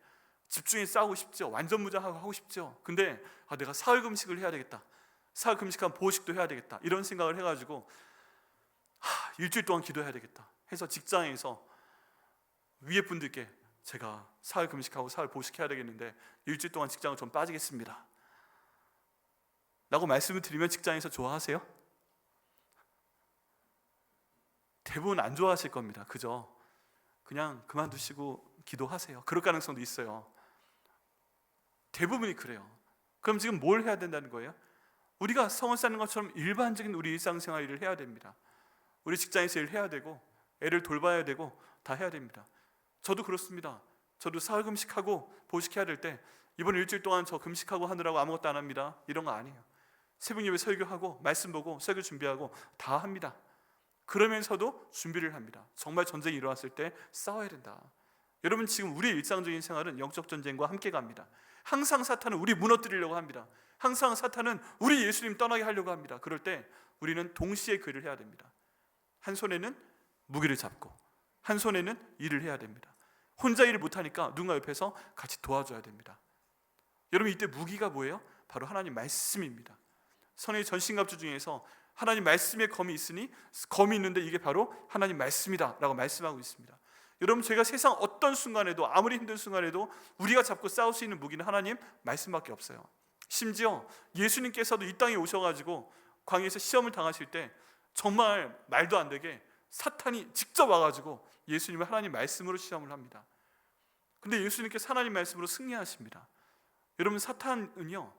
A: 집중해 싸우고 싶죠. 완전 무장하고 하고 싶죠. 근데 내가 사흘 금식을 해야 되겠다, 사흘 금식한 보호식도 해야 되겠다, 이런 생각을 해가지고 일주일 동안 기도해야 되겠다 해서 직장에서 위에 분들께 제가 사흘 금식하고 사흘 보호식 해야 되겠는데 일주일 동안 직장을 좀 빠지겠습니다 라고 말씀을 드리면 직장에서 좋아하세요? 대부분 안 좋아하실 겁니다. 그죠? 그냥 그만두시고 기도하세요. 그럴 가능성도 있어요. 대부분이 그래요. 그럼 지금 뭘 해야 된다는 거예요? 우리가 성을 쌓는 것처럼 일반적인 우리 일상생활 일을 해야 됩니다. 우리 직장에서 일을 해야 되고 애를 돌봐야 되고 다 해야 됩니다. 저도 그렇습니다. 저도 사흘 금식하고 보식해야 될 때 이번 일주일 동안 저 금식하고 하느라고 아무것도 안 합니다. 이런 거 아니에요. 새벽 예배 설교하고 말씀 보고 설교 준비하고 다 합니다. 그러면서도 준비를 합니다. 정말 전쟁이 일어났을 때 싸워야 된다. 여러분, 지금 우리의 일상적인 생활은 영적 전쟁과 함께 갑니다. 항상 사탄은 우리 무너뜨리려고 합니다. 항상 사탄은 우리 예수님 떠나게 하려고 합니다. 그럴 때 우리는 동시에 그 일을 해야 됩니다. 한 손에는 무기를 잡고 한 손에는 일을 해야 됩니다. 혼자 일을 못하니까 누군가 옆에서 같이 도와줘야 됩니다. 여러분, 이때 무기가 뭐예요? 바로 하나님 말씀입니다. 선의 전신갑주 중에서 하나님 말씀의 검이 있으니, 검이 있는데 이게 바로 하나님 말씀이다 라고 말씀하고 있습니다. 여러분, 저희가 세상 어떤 순간에도, 아무리 힘든 순간에도 우리가 잡고 싸울 수 있는 무기는 하나님 말씀밖에 없어요. 심지어 예수님께서도 이 땅에 오셔가지고 광야에서 시험을 당하실 때 정말 말도 안 되게 사탄이 직접 와가지고 예수님을 하나님 말씀으로 시험을 합니다. 근데 예수님께서 하나님 말씀으로 승리하십니다. 여러분, 사탄은요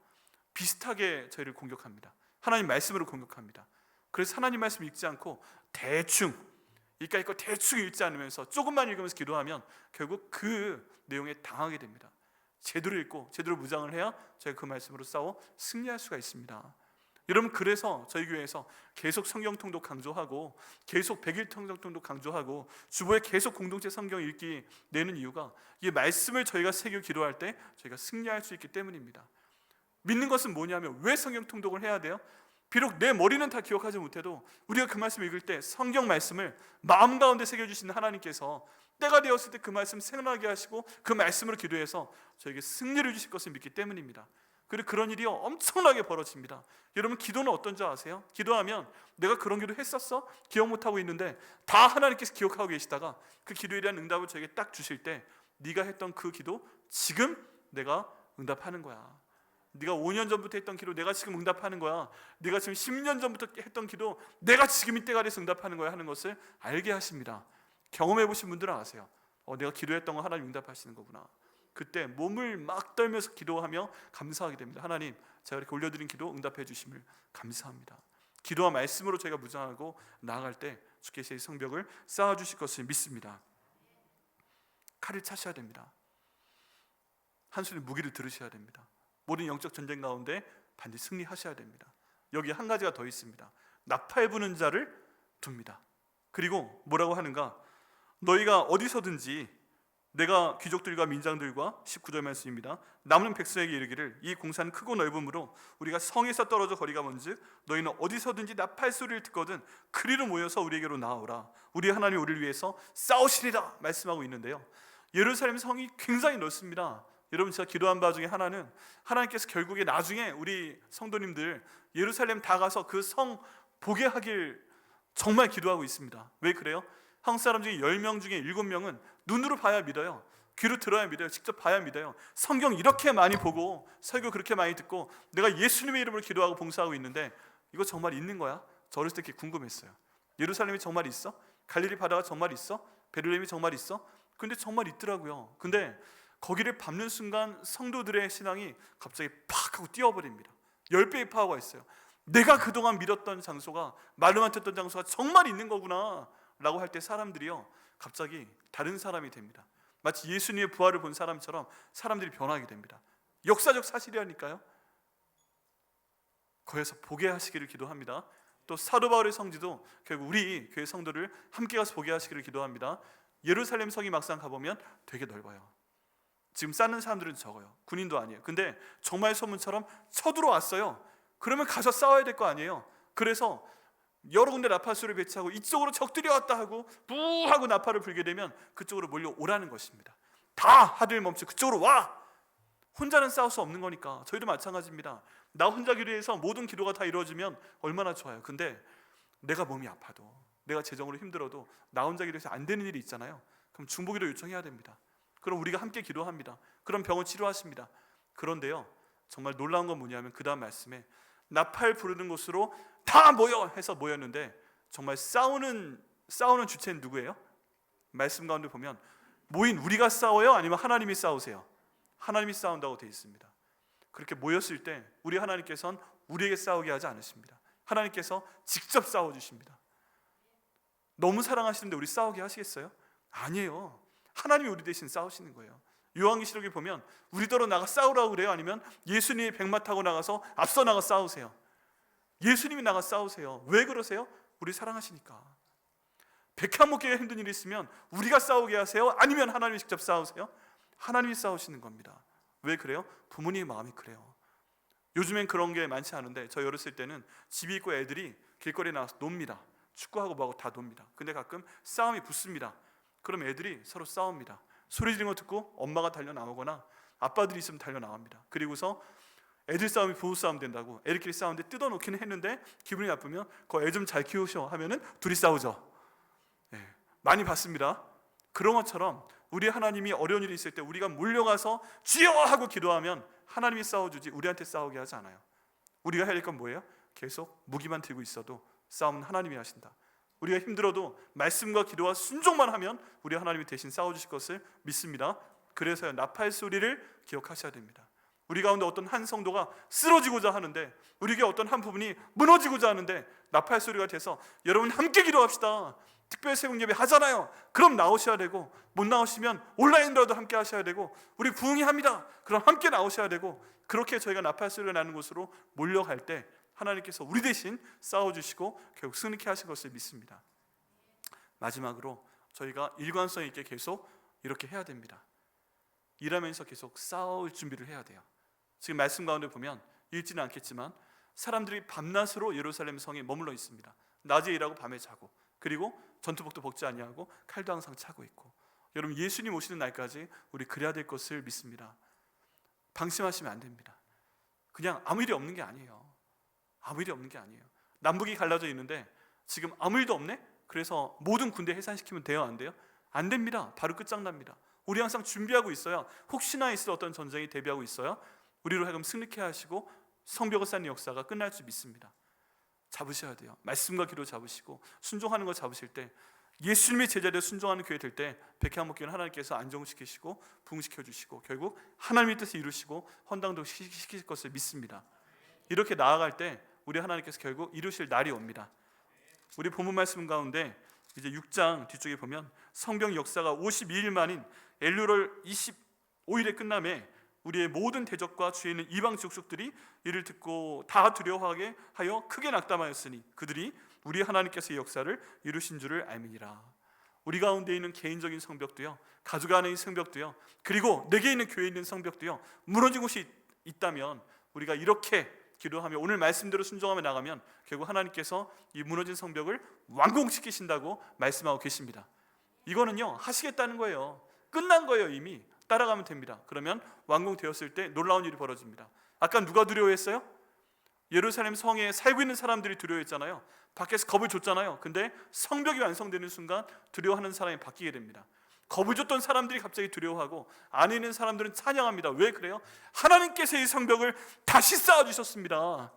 A: 비슷하게 저희를 공격합니다. 하나님 말씀으로 공격합니다. 그래서 하나님 말씀 읽지 않고 대충 이까짓 거 대충 읽지 않으면서 조금만 읽으면서 기도하면 결국 그 내용에 당하게 됩니다. 제대로 읽고 제대로 무장을 해야 저희가 그 말씀으로 싸워 승리할 수가 있습니다. 여러분, 그래서 저희 교회에서 계속 성경 통독 강조하고 계속 100일 성경 통독 강조하고 주보에 계속 공동체 성경 읽기 내는 이유가 이 말씀을 저희가 새겨 기도할 때 저희가 승리할 수 있기 때문입니다. 믿는 것은 뭐냐면 왜 성경 통독을 해야 돼요? 비록 내 머리는 다 기억하지 못해도 우리가 그 말씀 읽을 때 성경 말씀을 마음 가운데 새겨주신 하나님께서 때가 되었을 때 그 말씀 생각나게 하시고 그 말씀으로 기도해서 저에게 승리를 주실 것을 믿기 때문입니다. 그리고 그런 일이 엄청나게 벌어집니다. 여러분, 기도는 어떤 줄 아세요? 기도하면 내가 그런 기도 했었어? 기억 못하고 있는데 다 하나님께서 기억하고 계시다가 그 기도에 대한 응답을 저에게 딱 주실 때 네가 했던 그 기도 지금 내가 응답하는 거야. 네가 5년 전부터 했던 기도 내가 지금 응답하는 거야. 네가 지금 10년 전부터 했던 기도 내가 지금 이때가 돼서 응답하는 거야 하는 것을 알게 하십니다. 경험해 보신 분들은 아세요. 내가 기도했던 거 하나님 응답하시는 거구나. 그때 몸을 막 떨면서 기도하며 감사하게 됩니다. 하나님, 제가 이렇게 올려드린 기도 응답해 주심을 감사합니다. 기도와 말씀으로 저희가 무장하고 나아갈 때 주께서 이 성벽을 쌓아주실 것을 믿습니다. 칼을 차셔야 됩니다. 한 손에 무기를 들으셔야 됩니다. 모든 영적 전쟁 가운데 반드시 승리하셔야 됩니다. 여기 한 가지가 더 있습니다. 나팔 부는 자를 둡니다. 그리고 뭐라고 하는가? 너희가 어디서든지 내가 귀족들과 민장들과 19절 말씀입니다. 남는 백성에게 이르기를 이 공사는 크고 넓으므로 우리가 성에서 떨어져 거리가 먼즉 너희는 어디서든지 나팔 소리를 듣거든 그리로 모여서 우리에게로 나아오라. 우리 하나님 우리를 위해서 싸우시리라 말씀하고 있는데요. 예루살렘 성이 굉장히 넓습니다. 여러분, 제가 기도한 바 중에 하나는 하나님께서 결국에 나중에 우리 성도님들 예루살렘 다 가서 그 성 보게 하길 정말 기도하고 있습니다. 왜 그래요? 한국 사람 중에 10명 중에 7명은 눈으로 봐야 믿어요. 귀로 들어야 믿어요. 직접 봐야 믿어요. 성경 이렇게 많이 보고 설교 그렇게 많이 듣고 내가 예수님의 이름으로 기도하고 봉사하고 있는데 이거 정말 있는 거야? 저 어렸을 때 그게 궁금했어요. 예루살렘이 정말 있어? 갈릴리 바다가 정말 있어? 베들레헴이 정말 있어? 근데 정말 있더라고요. 근데 거기를 밟는 순간 성도들의 신앙이 갑자기 팍 하고 뛰어버립니다. 10배의 파워가 있어요. 내가 그동안 믿었던 장소가, 말로만 듣던 장소가 정말 있는 거구나 라고 할 때 사람들이요 갑자기 다른 사람이 됩니다. 마치 예수님의 부활을 본 사람처럼 사람들이 변하게 됩니다. 역사적 사실이라니까요. 거기서 보게 하시기를 기도합니다. 또 사도 바울의 성지도 결국 우리 교회 성도를 함께 가서 보게 하시기를 기도합니다. 예루살렘 성이 막상 가보면 되게 넓어요. 지금 쌓는 사람들은 적어요. 군인도 아니에요. 근데 정말 소문처럼 쳐들어왔어요. 그러면 가서 싸워야 될 거 아니에요. 그래서 여러 군데 나팔소리를 배치하고 이쪽으로 적들이 왔다 하고 부 하고 나팔을 불게 되면 그쪽으로 몰려오라는 것입니다. 다 하들 멈추 그쪽으로 와. 혼자는 싸울 수 없는 거니까. 저희도 마찬가지입니다. 나 혼자 기도해서 모든 기도가 다 이루어지면 얼마나 좋아요. 근데 내가 몸이 아파도 내가 재정으로 힘들어도 나 혼자 기도해서 안 되는 일이 있잖아요. 그럼 중보기도 요청해야 됩니다. 그럼 우리가 함께 기도합니다. 그럼 병원 치료하십니다. 그런데요 정말 놀라운 건 뭐냐면 그 다음 말씀에 나팔 부르는 곳으로 다 모여 해서 모였는데 정말 싸우는 주체는 누구예요? 말씀 가운데 보면 모인 우리가 싸워요? 아니면 하나님이 싸우세요? 하나님이 싸운다고 되어 있습니다. 그렇게 모였을 때 우리 하나님께서는 우리에게 싸우게 하지 않으십니다. 하나님께서 직접 싸워주십니다. 너무 사랑하시는데 우리 싸우게 하시겠어요? 아니에요. 하나님이 우리 대신 싸우시는 거예요. 요한계시록에 보면 우리더러 나가 싸우라고 그래요? 아니면 예수님이 백마 타고 나가서 앞서 나가 싸우세요? 예수님이 나가 싸우세요. 왜 그러세요? 우리 사랑하시니까. 백한 목회에 힘든 일이 있으면 우리가 싸우게 하세요? 아니면 하나님이 직접 싸우세요? 하나님이 싸우시는 겁니다. 왜 그래요? 부모님의 마음이 그래요. 요즘엔 그런 게 많지 않은데 저희 어렸을 때는 집이 있고 애들이 길거리에 나와서 놉니다. 축구하고 뭐하고 다 놉니다. 근데 가끔 싸움이 붙습니다. 그럼 애들이 서로 싸웁니다. 소리 지르는 거 듣고 엄마가 달려 나오거나 아빠들이 있으면 달려 나옵니다. 그리고서 애들 싸움이 부부 싸움 된다고 애들끼리 싸우는데 뜯어놓기는 했는데 기분이 나쁘면 그 애 좀 잘 키우셔 하면은 둘이 싸우죠. 많이 봤습니다. 그런 것처럼 우리 하나님이 어려운 일이 있을 때 우리가 몰려가서 주여 하고 기도하면 하나님이 싸워주지 우리한테 싸우게 하지 않아요. 우리가 해야 될 건 뭐예요? 계속 무기만 들고 있어도 싸움은 하나님이 하신다. 우리가 힘들어도 말씀과 기도와 순종만 하면 우리 하나님이 대신 싸워주실 것을 믿습니다. 그래서요 나팔 소리를 기억하셔야 됩니다. 우리 가운데 어떤 한 성도가 쓰러지고자 하는데 우리에게 어떤 한 부분이 무너지고자 하는데 나팔 소리가 돼서 여러분 함께 기도합시다. 특별 새벽 예배 하잖아요. 그럼 나오셔야 되고, 못 나오시면 온라인으로도 함께 하셔야 되고, 우리 부흥이 합니다. 그럼 함께 나오셔야 되고, 그렇게 저희가 나팔 소리가 나는 곳으로 몰려갈 때 하나님께서 우리 대신 싸워주시고 결국 승리케 하실 것을 믿습니다. 마지막으로 저희가 일관성 있게 계속 이렇게 해야 됩니다. 일하면서 계속 싸울 준비를 해야 돼요. 지금 말씀 가운데 보면 읽지는 않겠지만 사람들이 밤낮으로 예루살렘 성에 머물러 있습니다. 낮에 일하고 밤에 자고, 그리고 전투복도 벗지 아니하고 칼도 항상 차고 있고. 여러분, 예수님 오시는 날까지 우리 그래야 될 것을 믿습니다. 방심하시면 안 됩니다. 그냥 아무 일이 없는 게 아니에요. 아무 일이 없는 게 아니에요. 남북이 갈라져 있는데 지금 아무 일도 없네? 그래서 모든 군대 해산시키면 돼요, 안 돼요? 안 됩니다. 바로 끝장납니다. 우리 항상 준비하고 있어야, 혹시나 있을 어떤 전쟁이 대비하고 있어야 우리로 하여금 승리케 하시고 성벽을 쌓는 역사가 끝날 줄 믿습니다. 잡으셔야 돼요. 말씀과 기도 잡으시고 순종하는 거 잡으실 때, 예수님의 제자리에 순종하는 교회 될 때 백향목교회는 하나님께서 안정시키시고 부흥시켜 주시고 결국 하나님의 뜻을 이루시고 헌당도 시키실 것을 믿습니다. 이렇게 나아갈 때 우리 하나님께서 결국 이루실 날이 옵니다. 우리 본문 말씀 가운데 이제 6장 뒤쪽에 보면 성경 역사가 52일 만인 엘루월 25일에 끝남에 우리의 모든 대적과 주위에 있는 이방 족속들이 이를 듣고 다 두려워하게 하여 크게 낙담하였으니 그들이 우리 하나님께서 이 역사를 이루신 줄을 알미니라. 우리 가운데 있는 개인적인 성벽도요, 가족 안에 있는 성벽도요, 그리고 내게 있는 교회에 있는 성벽도요, 무너진 곳이 있다면 우리가 이렇게 기도하며 오늘 말씀대로 순종하며 나가면 결국 하나님께서 이 무너진 성벽을 완공시키신다고 말씀하고 계십니다. 이거는요, 하시겠다는 거예요. 끝난 거예요. 이미 따라가면 됩니다. 그러면 완공되었을 때 놀라운 일이 벌어집니다. 아까 누가 두려워했어요? 예루살렘 성에 살고 있는 사람들이 두려워했잖아요. 밖에서 겁을 줬잖아요. 근데 성벽이 완성되는 순간 두려워하는 사람이 바뀌게 됩니다. 겁을 줬던 사람들이 갑자기 두려워하고 안에 있는 사람들은 찬양합니다. 왜 그래요? 하나님께서 이 성벽을 다시 쌓아주셨습니다.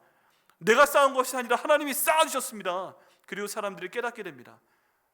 A: 내가 쌓은 것이 아니라 하나님이 쌓아주셨습니다. 그리고 사람들이 깨닫게 됩니다.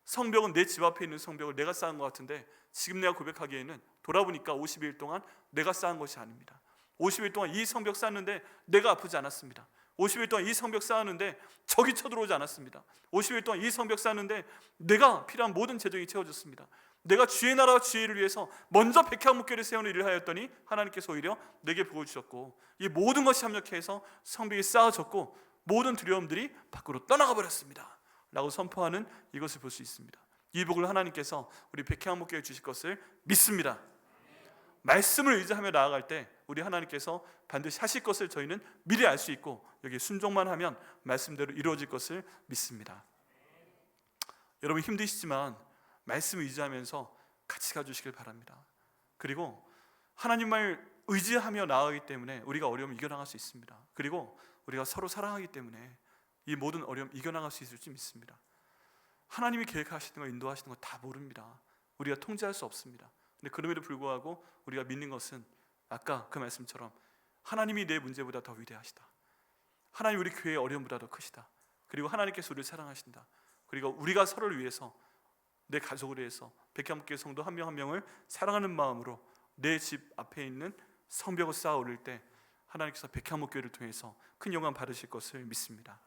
A: 성벽은 내 집 앞에 있는 성벽을 내가 쌓은 것 같은데 지금 내가 고백하기에는 돌아보니까 50일 동안 내가 쌓은 것이 아닙니다. 50일 동안 이 성벽 쌓는데 내가 아프지 않았습니다. 50일 동안 이 성벽 쌓았는데 적이 쳐들어오지 않았습니다. 50일 동안 이 성벽 쌓았는데 내가 필요한 모든 재정이 채워졌습니다. 내가 주의 나라와 주의 일을 위해서 먼저 백향목교를 세우는 일을 하였더니 하나님께서 오히려 내게 복을 주셨고 이 모든 것이 합력해서 성벽이 쌓아졌고 모든 두려움들이 밖으로 떠나가 버렸습니다 라고 선포하는 이것을 볼 수 있습니다. 이 복을 하나님께서 우리 백향목교에 주실 것을 믿습니다. 말씀을 의지하며 나아갈 때 우리 하나님께서 반드시 하실 것을 저희는 미리 알 수 있고 여기에 순종만 하면 말씀대로 이루어질 것을 믿습니다. 여러분 힘드시지만 말씀을 의지하면서 같이 가주시길 바랍니다. 그리고 하나님을 의지하며 나아가기 때문에 우리가 어려움을 이겨나갈 수 있습니다. 그리고 우리가 서로 사랑하기 때문에 이 모든 어려움 이겨나갈 수 있을 줄 믿습니다. 하나님이 계획하시는 거 인도하시는 거 다 모릅니다. 우리가 통제할 수 없습니다. 근데 그럼에도 불구하고 우리가 믿는 것은 아까 그 말씀처럼 하나님이 내 문제보다 더 위대하시다. 하나님 우리 교회의 어려움보다 더 크시다. 그리고 하나님께서 우리를 사랑하신다. 그리고 우리가 서로를 위해서 내 가족을 위해서 백향목교회 성도 한 명 한 명을 사랑하는 마음으로 내 집 앞에 있는 성벽을 쌓아 올릴 때 하나님께서 백향목교회를 통해서 큰 영광 받으실 것을 믿습니다.